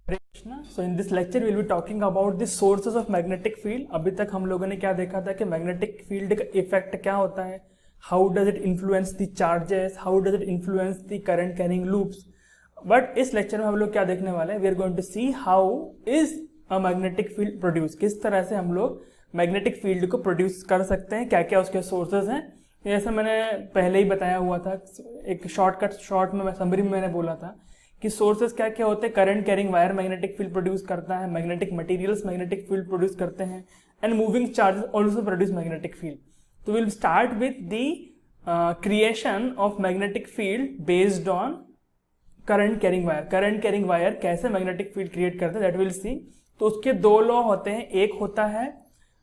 Krishna. So in this lecture will be talking about the sources of magnetic field. अभी तक हम लोगों ने क्या देखा था कि मैग्नेटिक फील्ड का इफेक्ट क्या होता है, how does it influence the charges, how does it influence the current carrying loops. But इस लेक्चर में हम लोग क्या देखने वाले हैं, we are going to see how is a magnetic field produce, किस तरह से हम लोग मैग्नेटिक फील्ड को प्रोड्यूस कर सकते हैं, क्या क्या उसके सोर्सेज हैं। जैसे मैंने पहले ही बताया हुआ था, एक शॉर्ट में समरी में मैंने बोला था कि सोर्सेज क्या क्या होते हैं। Current carrying wire magnetic field produce करता है, magnetic materials magnetic field produce करते हैं, and moving charges also produce magnetic field. तो will start with the creation of magnetic field based on current carrying wire. Current carrying wire कैसे magnetic field create करते हैं that will see. तो उसके दो law होते हैं, एक होता है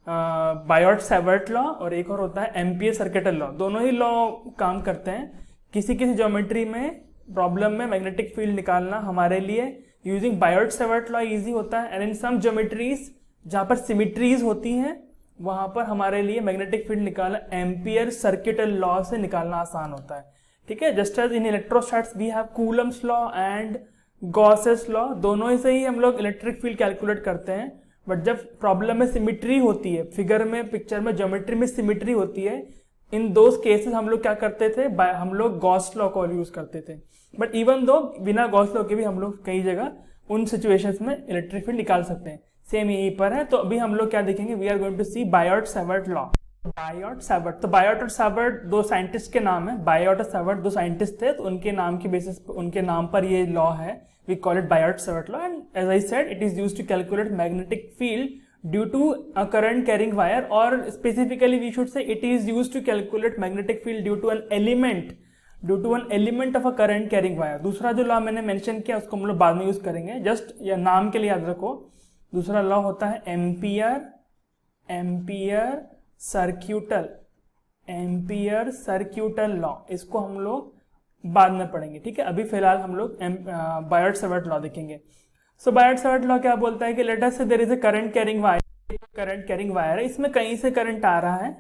बायोट-सैवर्ट लॉ और एक और होता है एम्पियर सर्किटल लॉ। दोनों ही लॉ काम करते हैं। किसी किसी ज्योमेट्री में प्रॉब्लम में मैग्नेटिक फील्ड निकालना हमारे लिए यूजिंग बायोट-सैवर्ट लॉ इजी होता है, एंड इन सम ज्योमेट्रीज जहां पर सिमिट्रीज होती हैं वहां पर हमारे लिए मैग्नेटिक फील्ड निकालना एम्पियर सर्किटल लॉ से निकालना आसान होता है। ठीक है, just as in electrostatics we have Coulomb's law and Gauss's law, दोनों ही से ही हम लोग इलेक्ट्रिक फील्ड कैलकुलेट करते हैं। बट जब प्रॉब्लम में सिमिट्री होती है, फिगर में पिक्चर में ज्योमेट्री में सिमिट्री होती है, इन दोज केसेस हम लोग क्या करते थे, हम लोग गॉस लॉ को यूज करते थे। बट इवन दो बिना गॉस लॉ के भी हम लोग कई जगह उन सिचुएशंस में इलेक्ट्रिक फील्ड निकाल सकते हैं। सेम यहीं पर है। तो अभी हम लोग क्या देखेंगे, we are going to see Biot Savart law. Biot Savart, तो बायोट और सैवर्ट दो साइंटिस्ट के नाम है। बायोट और सैवर्ट दो साइंटिस्ट थे, तो उनके नाम की बेसिस उनके नाम पर ये लॉ है। We call it Biot-Savart law, and as I said, it is used to calculate magnetic field due to a current carrying wire, or specifically we should say it is used to calculate magnetic field due to an element of a current carrying wire. दूसरा जो law मैंने mention किया उसको हम लोग बाद में use करेंगे, जस्ट या नाम के लिए याद रखो। दूसरा लॉ होता है एम्पियर सर्क्यूटल लॉ। इसको हम लोग बाद में पढ़ेंगे। ठीक है, अभी फिलहाल हम लोग बायोट-सैवर्ट लॉ देखेंगे। सो बायोट-सैवर्ट लॉ क्या बोलता है कि let us say there is a current carrying wire है, इसमें कहीं से करंट आ रहा है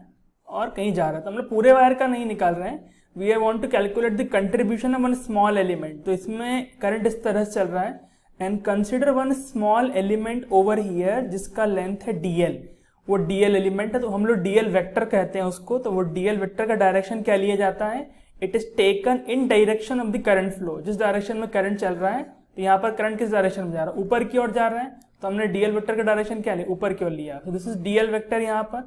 और कहीं जा रहा है। तो हम लोग पूरे वायर का नहीं निकाल रहे हैं, we want to calculate the contribution of one small element. तो इसमें करंट इस तरह से चल रहा है, and consider one small element over here जिसका लेंथ है dl। वो dl एलिमेंट है, तो हम लोग dl वेक्टर कहते हैं उसको। तो वो dl वेक्टर का डायरेक्शन क्या लिया जाता है, it is taken in direction of the current flow. जिस डायरेक्शन में करंट चल रहा है, तो यहाँ पर करंट किस डायरेक्शन में जा रहा है, ऊपर की ओर जा रहा है, तो हमने डीएल वेक्टर का डायरेक्शन क्या लिया, ऊपर की ओर लिया। तो दिस इज डीएल वेक्टर। यहाँ पर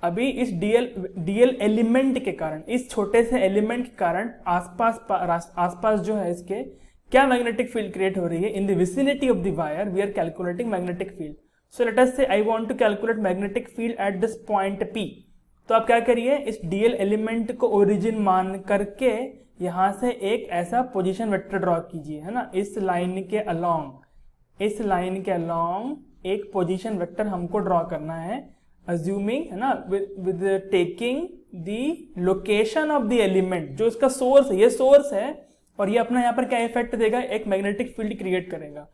अभी इस डीएल एलिमेंट के कारण, इस छोटे से एलिमेंट के कारण आसपास जो है इसके क्या मैग्नेटिक फील्ड क्रिएट हो रही है। In the vicinity of the wire we are calculating magnetic field. So let us say I want to calculate magnetic field at this point P। तो आप क्या करिए, इस डीएल एलिमेंट को ओरिजिन मान करके यहां से एक ऐसा पोजीशन वेक्टर ड्रॉ कीजिए, है ना। इस लाइन के अलोंग एक पोजीशन वेक्टर हमको ड्रॉ करना है, अज्यूमिंग, है ना, with taking the location of the element. जो इसका सोर्स है, ये सोर्स है, और ये अपना यहाँ पर क्या इफेक्ट देगा, एक मैग्नेटिक फील्ड क्रिएट करेगा।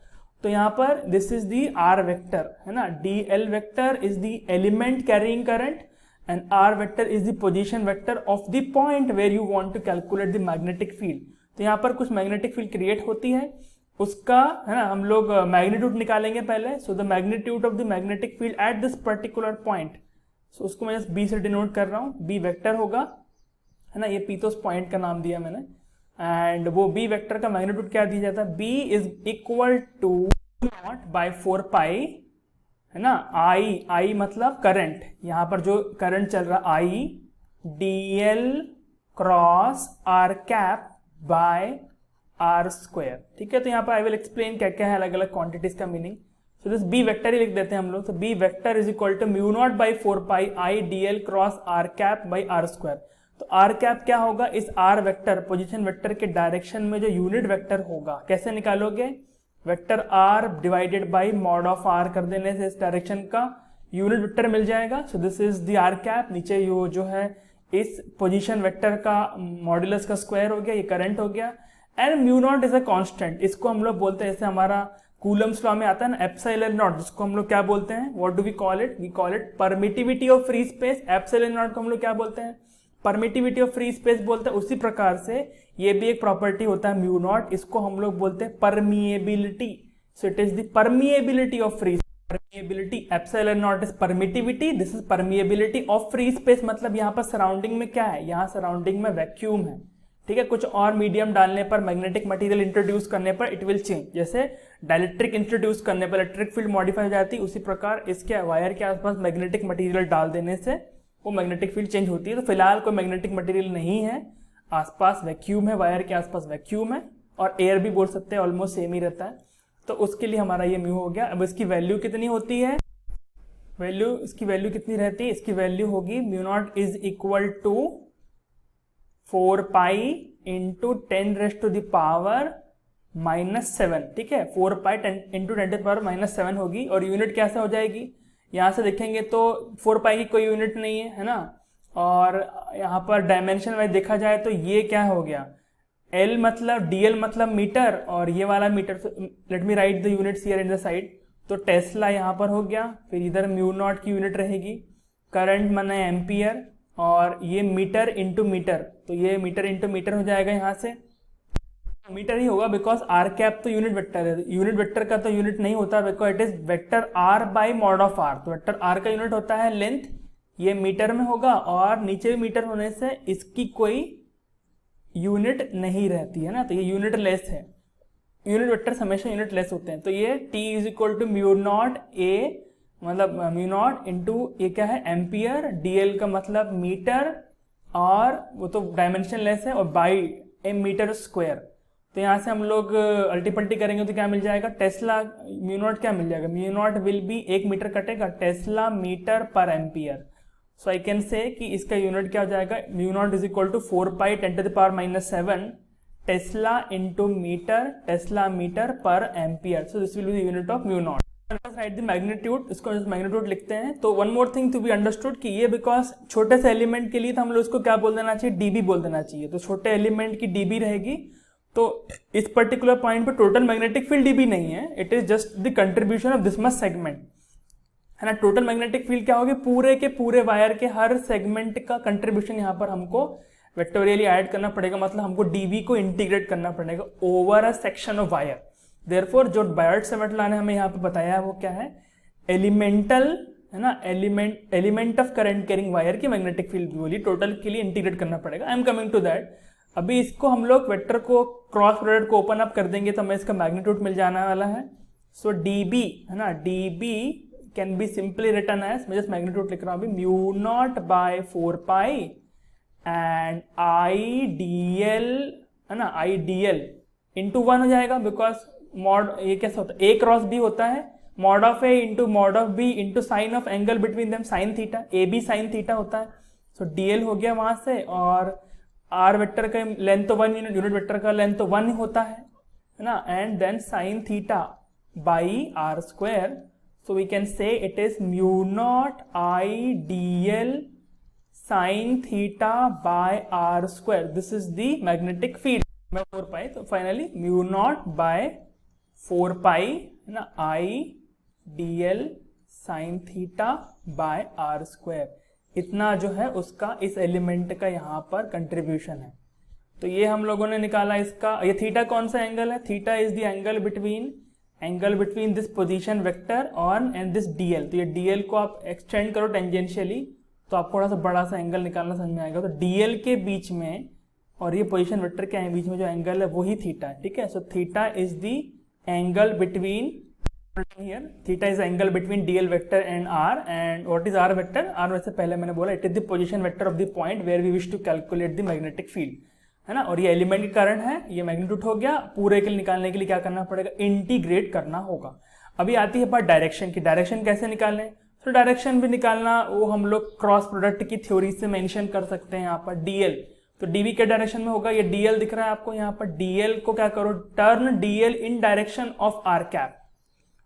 तो यहाँ पर this is the R vector, है ना। DL vector is the element carrying current, and r vector is the position vector of the point where you want to calculate the magnetic field। तो यहाँ पर कुछ मैग्नेटिक फील्ड क्रिएट होती है, उसका, है ना, हम लोग मैग्नीट्यूड निकालेंगे पहले। So the magnitude of the magnetic field at this particular point, so उसको मैं जस्ट b से डिनोट कर रहा हूँ। b वेक्टर होगा, है ना, ये p तो उस पॉइंट का नाम दिया मैंने, एंड वो b वेक्टर का मैग्नीट्यूड क्या दिया जाता है, b is equal to naught by 4 pi, है ना। I मतलब करंट, यहां पर जो करंट चल रहा I dl cross r cap by r square. ठीक है, तो यहाँ पर आई विल एक्सप्लेन क्या क्या है अलग अलग क्वांटिटीज का meaning. So this b vector ही लिख देते हैं हम लोग। तो b vector is equal to mu naught by 4 pi I dl cross r cap by r square. तो r कैप क्या होगा, इस r वेक्टर पोजीशन वेक्टर के डायरेक्शन में जो यूनिट वेक्टर होगा, कैसे निकालोगे, vector r divided by mod of r कर देने से इस डायरेक्शन का यूनिट वेक्टर मिल जाएगा। सो this is the r cap. नीचे यो जो है इस पोजीशन वेक्टर का मॉड्यूलस का स्क्वायर हो गया, ये करंट हो गया, and mu naught is a constant. इसको हम लोग बोलते हैं, जैसे हमारा कूलम्स लॉ में आता है ना, एप्सिलॉन नॉट, जिसको हम लोग क्या बोलते हैं, what do we call it, we call it permittivity of free space. Epsilon naught को हम लोग क्या बोलते हैं, परमिटिविटी ऑफ फ्री स्पेस बोलते हैं। उसी प्रकार से ये भी एक प्रॉपर्टी होता है म्यू नॉट, इसको हम लोग बोलते हैं permeability. So it is the permeability of free space. Permeability epsilon naught is permittivity, this is permeability of free space. मतलब यहाँ पर सराउंडिंग में क्या है, यहाँ सराउंडिंग में वैक्यूम है, ठीक है। कुछ और मीडियम डालने पर, मैग्नेटिक मटेरियल इंट्रोड्यूस करने पर इट विल चेंज। जैसे डाइलेक्ट्रिक इंट्रोड्यूस करने पर इलेक्ट्रिक फील्ड मॉडिफाई हो जाती है, उसी प्रकार इसके वायर के आसपास मैग्नेटिक मटेरियल डाल देने से वो मैग्नेटिक फील्ड चेंज होती है। तो फिलहाल कोई मैग्नेटिक मटेरियल नहीं है, आसपास वैक्यूम है, वायर के आसपास वैक्यूम है, और एयर भी बोल सकते हैं, ऑलमोस्ट सेम ही रहता है। तो उसके लिए हमारा ये म्यू हो गया। अब इसकी वैल्यू कितनी होती है, इसकी वैल्यू कितनी रहती है, इसकी वैल्यू होगी mu naught is equal to 4 pi into 10⁻⁻⁷, ठीक है। 4 पाई इंटू 10⁻⁻⁷ होगी, और यूनिट कैसे हो जाएगी, यहाँ से देखेंगे तो 4 पाई की कोई यूनिट नहीं है ना, और यहाँ पर डायमेंशन वाइज देखा जाए तो ये क्या हो गया, L मतलब DL मतलब मीटर, और ये वाला metre. Let me write the units here in the side. तो टेस्ला यहाँ पर हो गया, फिर इधर म्यू नॉट की यूनिट रहेगी, करंट माने एम्पियर, और ये मीटर इंटू मीटर, तो ये मीटर इंटू मीटर हो जाएगा, यहाँ से मीटर ही होगा बिकॉज आर कैप तो यूनिट वेक्टर है। यूनिट वेक्टर का तो यूनिट नहीं होता because it is vector R by mod of R. तो वेक्टर आर का यूनिट होता है लेंथ, ये मीटर में होगा, और नीचे भी मीटर होने से इसकी कोई यूनिट नहीं रहती है ना, तो ये यूनिट लेस है। यूनिट वेक्टर हमेशा यूनिट लेस होते हैं। तो ये T is equal to mu naught A, मतलब म्यू नॉट इंटू ये क्या है एम्पियर, DL का मतलब मीटर, और वो तो डायमेंशन लेस है, और बाई ए मीटर स्क्वायर। तो यहाँ से हम लोग अल्टी पल्टी करेंगे तो क्या मिल जाएगा, टेस्ला म्यू नॉट क्या मिल जाएगा, mu naught will be 1 metre कटेगा, tesla metre per ampere. So I can say कि इसका यूनिट क्या हो जाएगा, mu naught is equal to 4 pi 10⁻⁷ tesla into metre, tesla metre per ampere. So this will be the unit of mu naught. Right the magnitude, इसको magnitude लिखते हैं। तो one more thing to be understood कि ये because छोटे से element के लिए तो हम लोग इसको क्या बोल देना चाहिए, डीबी बोल देना चाहिए। तो छोटे एलिमेंट की डीबी रहेगी, तो इस पर्टिकुलर पॉइंट पे टोटल मैग्नेटिक फील्ड डीबी नहीं है, it is just the contribution of this much segment, है ना। टोटल मैग्नेटिक फील्ड क्या होगी, पूरे के पूरे वायर के हर सेगमेंट का कंट्रीब्यूशन यहाँ पर हमको वेक्टोरियली ऐड करना पड़ेगा, मतलब हमको डीवी को इंटीग्रेट करना पड़ेगा over a section of wire. Therefore जो बायर्ड सेवेटला ने हमें यहाँ पे बताया है वो क्या है, एलिमेंटल, है ना, element of current carrying wire की मैग्नेटिक फील्ड बोली टोटल के लिए इंटीग्रेट करना पड़ेगा। I am coming to that. अभी इसको हम लोग वेक्टर को क्रॉस प्रोडक्ट को ओपन अप कर देंगे तो हमें इसका मैग्नीट्यूड मिल जाने वाला है। सो डीबी, है ना, DB can be simply written as, मैं जस्ट मैग्नीट्यूड लिख रहा हूँ अभी, mu naught by 4 pi and I D L, है ना, आई डी एल इंटू 1 हो जाएगा बिकॉज मॉड ये कैसा होता है, ए क्रॉस बी होता है, mod of A into mod of B into sine of angle between them sine theta, A B sine theta होता है। सो डी एल हो गया वहां से, और आर वेक्टर का लेंथ तो 1 यूनिट वेक्टर का लेंथ तो 1 होता है ना, and then sine theta by R square. So we can say it is mu naught I dl sin theta by r square. This is the magnetic field. 4 pi. तो finally mu naught by 4 pi ना I dl sin theta by r square. इतना जो है उसका इस element का यहाँ पर कंट्रीब्यूशन है। तो ये हम लोगों ने निकाला इसका। ये थीटा कौन सा एंगल है, theta is the angle between this position vector on and this DL. तो ये डीएल को आप एक्सटेंड करो टेंजेंशियली तो आपको थोड़ा सा बड़ा सा एंगल निकालना समझ में आएगा। तो डीएल के बीच में और ये पोजीशन वेक्टर के बीच में जो एंगल है वही थीटा है, ठीक है। So theta is the angle between, here theta is angle between DL vector and R. And what is R vector, R वैसे पहले मैंने बोला it is the position vector of the point where we wish to calculate the magnetic field, है ना। और ये element के कारण है, ये मैग्नीट्यूड हो गया। पूरे के लिए निकालने के लिए क्या करना पड़ेगा, इंटीग्रेट करना होगा। अभी आती है बात डायरेक्शन की। डायरेक्शन कैसे निकालें, तो डायरेक्शन भी निकालना वो हम लोग क्रॉस प्रोडक्ट की थ्योरी से मेंशन कर सकते हैं। यहाँ पर डीएल, तो डीवी के डायरेक्शन में होगा, ये डीएल दिख रहा है आपको यहाँ पर, डीएल को क्या करो, turn DL in direction of R cap,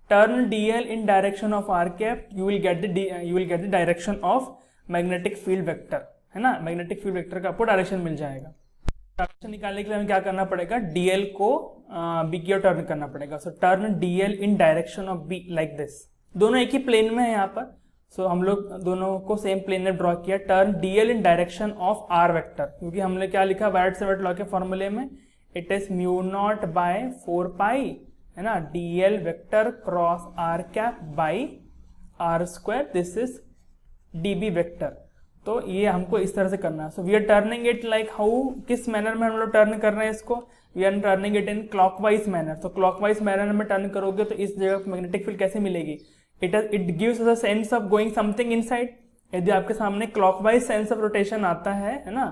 turn DL in direction of R cap, you will get the direction of magnetic field vector, है ना। मैग्नेटिक फील्ड वेक्टर का आपको डायरेक्शन मिल जाएगा। डायरेक्शन निकालने के लिए हमें क्या करना पड़ेगा, डीएल को बी की ओर टर्न करना पड़ेगा। सो turn DL in direction of be like this. दोनों एक ही प्लेन में है यहाँ पर, सो हम लोग दोनों को सेम प्लेन में ड्रॉ किया। Turn DL in direction of R vector, क्योंकि हमने क्या लिखा बायर्ड-सेवेट लॉ के फॉर्मूले में, it is mu naught by 4 pi, है ना, dl vector cross r cap by r square, this is db vector. तो ये हमको इस तरह से करना है। So we are turning it like how, किस मैनर में हम लोग टर्न कर रहे हैं इसको, we are turning it in clockwise manner. तो क्लॉकवाइज मैनर में टर्न करोगे तो इस जगह मैग्नेटिक फील्ड कैसे मिलेगी, it gives a sense of going something inside. यदि आपके सामने क्लॉकवाइज सेंस ऑफ रोटेशन आता है ना,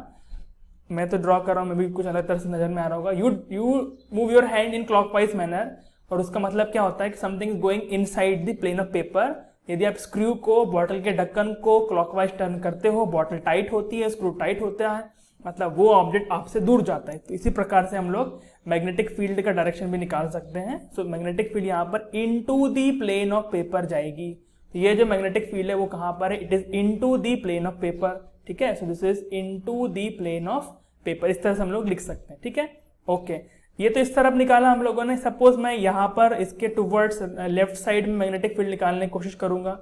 मैं तो ड्रॉ कर रहा हूँ, मैं भी कुछ अलग तरह से नजर में आ रहा होगा, you move your hand in clockwise manner, और उसका मतलब क्या होता है कि something is going inside the plane of paper. यदि आप स्क्रू को, बॉटल के ढक्कन को क्लॉकवाइज टर्न करते हो, बॉटल टाइट होती है, स्क्रू टाइट होता है, मतलब वो ऑब्जेक्ट आपसे दूर जाता है। तो इसी प्रकार से हम लोग मैग्नेटिक फील्ड का डायरेक्शन भी निकाल सकते हैं। सो मैग्नेटिक फील्ड यहाँ पर into the plane of paper जाएगी। तो ये जो मैग्नेटिक फील्ड है वो कहाँ पर है, it is into the plane of paper, ठीक है। So this is into the plane of paper, इस तरह से हम लोग लिख सकते हैं, ठीक है, ओके। ये तो इस तरफ निकाला हम लोगों ने। सपोज मैं यहाँ पर इसके टुवर्ड्स लेफ्ट साइड में मैग्नेटिक फील्ड निकालने की कोशिश करूंगा,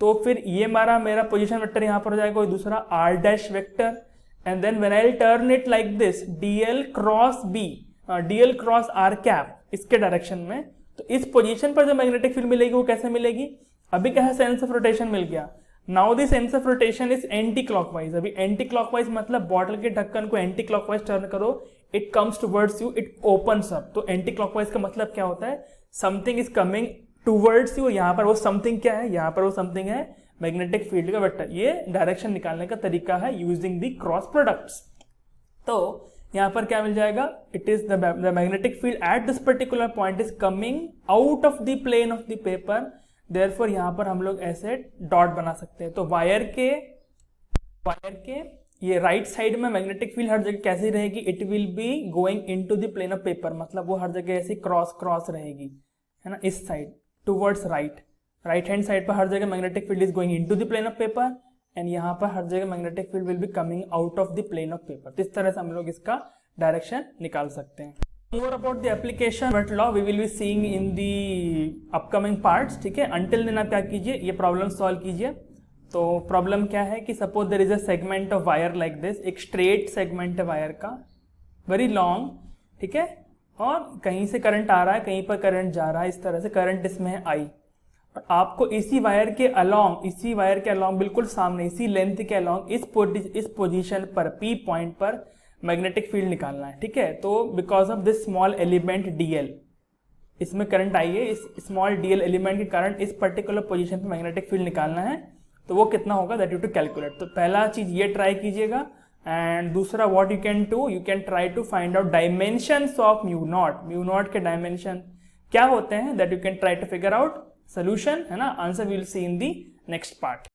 तो फिर ये मेरा पोजीशन वेक्टर यहाँ पर हो जाएगा, कोई दूसरा R dash vector, and then when I turn it like this, DL cross B, DL cross R cap, इसके डायरेक्शन में। तो इस पोजीशन पर जो मैग्नेटिक फील्ड मिलेगी वो कैसे मिलेगी, अभी क्या है, सेंस ऑफ रोटेशन मिल गया। Now the sense of rotation is anti clockwise. अभी एंटी क्लॉकवाइज मतलब बॉटल के ढक्कन को एंटी क्लॉकवाइज टर्न करो, it comes towards you, it opens up. तो एंटी क्लॉकवाइज का मतलब क्या होता है, something is coming towards you. यहाँ पर वो समथिंग क्या है, यहाँ पर वो समथिंग है मैग्नेटिक फील्ड का वेक्टर। ये डायरेक्शन निकालने का तरीका है यूजिंग द क्रॉस प्रोडक्ट्स। तो यहाँ पर क्या मिल जाएगा, it is the magnetic field at this particular point is coming out of the plane of the paper. Therefore यहाँ पर हम लोग ऐसे डॉट बना सकते हैं। तो वायर के ये राइट साइड में मैग्नेटिक फील्ड हर जगह कैसी रहेगी, it will be going into the plane of paper, मतलब वो हर जगह ऐसी क्रॉस रहेगी, है ना, इस side towards right hand side पर हर जगह magnetic field is going into the plane of paper, and यहाँ पर हर जगह magnetic field will be coming out of the plane of paper. तो इस तरह से हम लोग इसका डायरेक्शन निकाल सकते हैं। More about the application Watt law we will be seeing in the upcoming parts, ठीक है। Until then आप क्या कीजिए, ये प्रॉब्लम सॉल्व कीजिए। तो प्रॉब्लम क्या है कि suppose there is a segment of wire like this, एक स्ट्रेट सेगमेंट है वायर का, वेरी लॉन्ग, ठीक है, और कहीं से करंट आ रहा है, कहीं पर करंट जा रहा है, इस तरह से करंट इसमें है आई, और आपको इसी वायर के अलॉन्ग बिल्कुल सामने, इसी लेंथ के अलॉन्ग इस पोजीशन पर पी पॉइंट पर मैग्नेटिक फील्ड निकालना है, ठीक है। तो because of this small element DL, इसमें करंट आई है, इस स्मॉल डीएल एलिमेंट के कारण इस पर्टिकुलर पोजीशन पे मैग्नेटिक फील्ड निकालना है। तो वो कितना होगा, दैट यू टू कैलकुलेट। तो पहला चीज ये ट्राई कीजिएगा, एंड दूसरा what you can try to find out dimensions of mu naught के डायमेंशन क्या होते हैं, that you can try to figure out. Solution है ना, answer we will see in the next part.